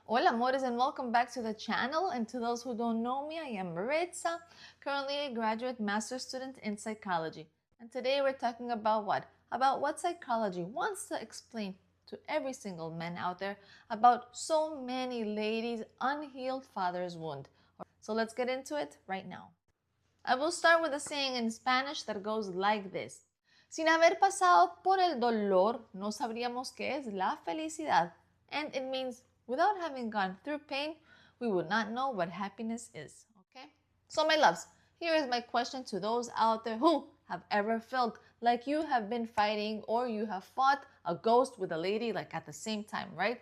Hola amores, and welcome back to the channel. And to those who don't know me, I am Maritza, currently a graduate master's student in psychology. And today we're talking about what? About what psychology wants to explain to every single man out there about so many ladies' unhealed father's wound. So let's get into it right now. I will start with a saying in Spanish that goes like this. Sin haber pasado por el dolor, no sabríamos qué es la felicidad. And it means without having gone through pain, we would not know what happiness is. Okay? So, my loves, here is my question to those out there who have ever felt like you have been fighting or you have fought a ghost with a lady like at the same time, right?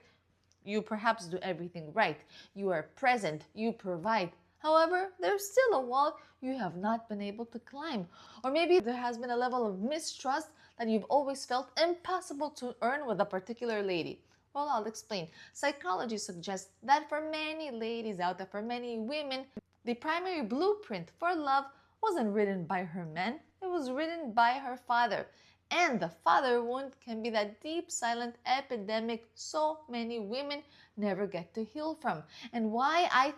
You perhaps do everything right. You are present. You provide. However, there's still a wall you have not been able to climb. Or maybe there has been a level of mistrust that you've always felt impossible to earn with a particular lady. Well, I'll explain. Psychology suggests that for many ladies out there, for many women, the primary blueprint for love wasn't written by her man, it was written by her father. And the father wound can be that deep, silent epidemic so many women never get to heal from. And why I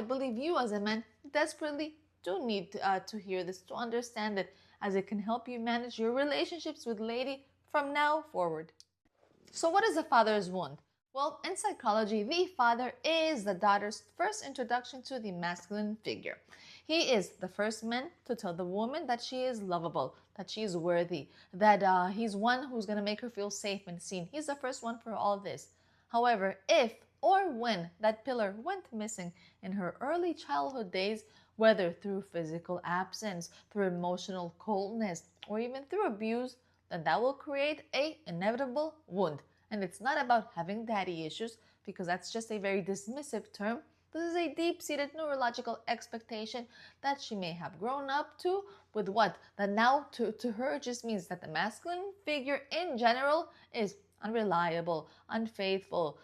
believe you as a man desperately do need to hear this, to understand it, as it can help you manage your relationships with lady from now forward. So what is a father's wound? Well, in psychology, the father is the daughter's first introduction to the masculine figure. He is the first man to tell the woman that she is lovable, that she is worthy, that he's one who's going to make her feel safe and seen. He's the first one for all this. However, if or when that pillar went missing in her early childhood days, whether through physical absence, through emotional coldness, or even through abuse, then that will create an inevitable wound. And it's not about having daddy issues, because that's just a very dismissive term. This is a deep-seated neurological expectation that she may have grown up to with what? That now to her just means that the masculine figure in general is unreliable, unfaithful,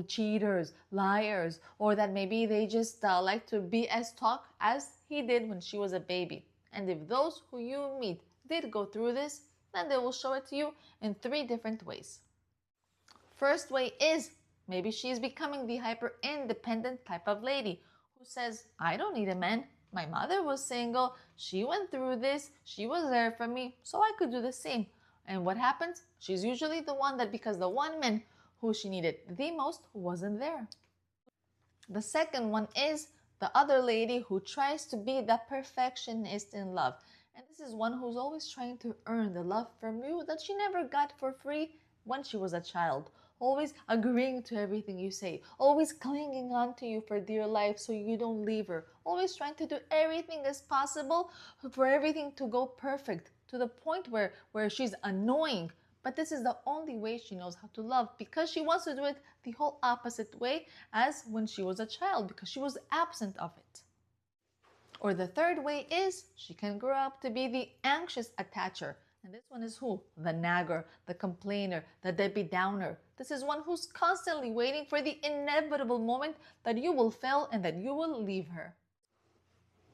cheaters, liars, or that maybe they just like to BS talk as he did when she was a baby. And if those who you meet did go through this, then they will show it to you in 3 different ways. First way is maybe she's becoming the hyper-independent type of lady who says, I don't need a man. My mother was single. She went through this. She was there for me, so I could do the same. And what happens? She's usually the one that, because the one man who she needed the most wasn't there. The second one is the other lady who tries to be the perfectionist in love. And this is one who's always trying to earn the love from you that she never got for free when she was a child. Always agreeing to everything you say. Always clinging on to you for dear life so you don't leave her. Always trying to do everything as possible for everything to go perfect, to the point where she's annoying. But this is the only way she knows how to love, because she wants to do it the whole opposite way as when she was a child, because she was absent of it. Or the third way is she can grow up to be the anxious attacher. And this one is who? The nagger, the complainer, the Debbie Downer. This is one who's constantly waiting for the inevitable moment that you will fail and that you will leave her.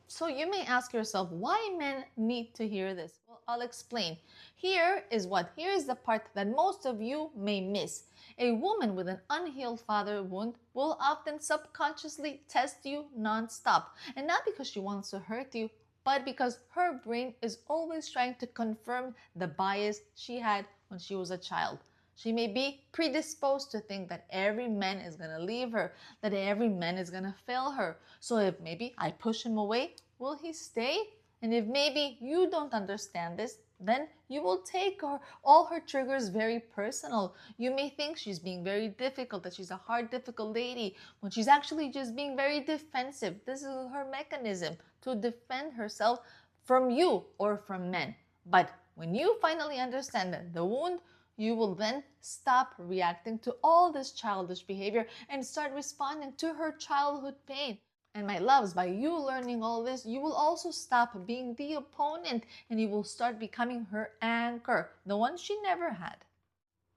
So you may ask yourself, why men need to hear this? Well, I'll explain. Here is the part that most of you may miss. A woman with an unhealed father wound will often subconsciously test you non-stop. And not because she wants to hurt you, but because her brain is always trying to confirm the bias she had when she was a child. She may be predisposed to think that every man is going to leave her, that every man is going to fail her. So if maybe I push him away, will he stay? And if maybe you don't understand this, then you will take all her triggers very personal. You may think she's being very difficult, that she's a hard, difficult lady, when she's actually just being very defensive. This is her mechanism to defend herself from you or from men. But when you finally understand the wound, you will then stop reacting to all this childish behavior and start responding to her childhood pain. And my loves, by you learning all this, you will also stop being the opponent and you will start becoming her anchor, the one she never had.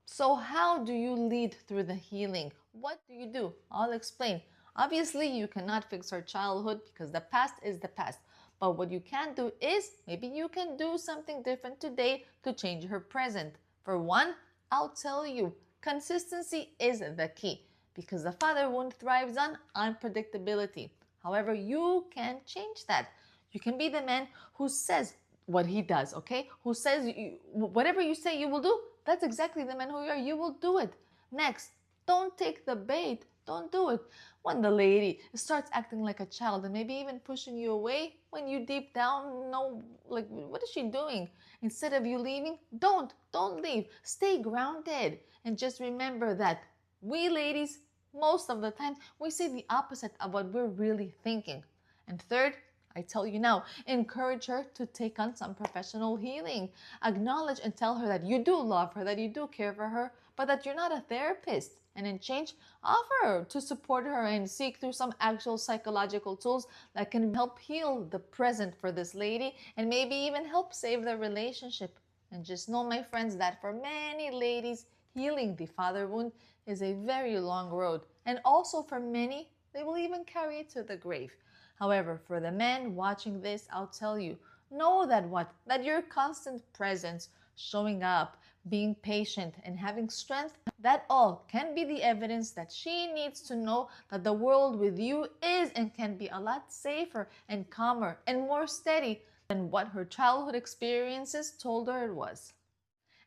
So how do you lead through the healing? What do you do? I'll explain. Obviously, you cannot fix her childhood because the past is the past. But what you can do is, maybe you can do something different today to change her present. For one, I'll tell you, consistency is the key. because the father wound thrives on unpredictability. However, you can change that. You can be the man who says what he does, okay? Who says whatever you say you will do, that's exactly the man who you are. You will do it. Next, don't take the bait. Don't do it. When the lady starts acting like a child and maybe even pushing you away, when you deep down know, like, what is she doing? Instead of you leaving, don't leave. Stay grounded. And just remember that we ladies, most of the time, we say the opposite of what we're really thinking. And third, I tell you now, encourage her to take on some professional healing. Acknowledge and tell her that you do love her, that you do care for her, but that you're not a therapist. And in change, offer to support her and seek through some actual psychological tools that can help heal the present for this lady and maybe even help save the relationship. And just know, my friends, that for many ladies, healing the father wound is a very long road. And also for many, they will even carry it to the grave. However, for the men watching this, I'll tell you, know that your constant presence, showing up, being patient, and having strength, that all can be the evidence that she needs to know that the world with you is and can be a lot safer and calmer and more steady than what her childhood experiences told her it was.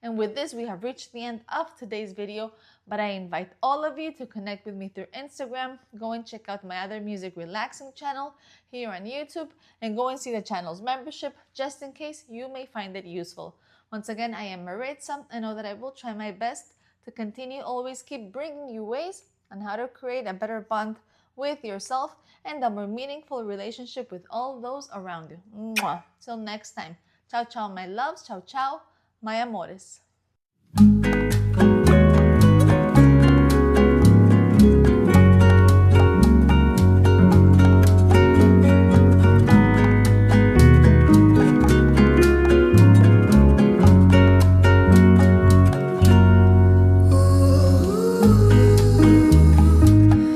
And with this, we have reached the end of today's video, but I invite all of you to connect with me through Instagram. Go and check out my other music relaxing channel here on YouTube, and go and see the channel's membership just in case you may find it useful. Once again, I am Maritza. I know that I will try my best to continue always keep bringing you ways on how to create a better bond with yourself and a more meaningful relationship with all those around you. Mwah. Till next time. Ciao, ciao, my loves. Ciao, ciao, my amores.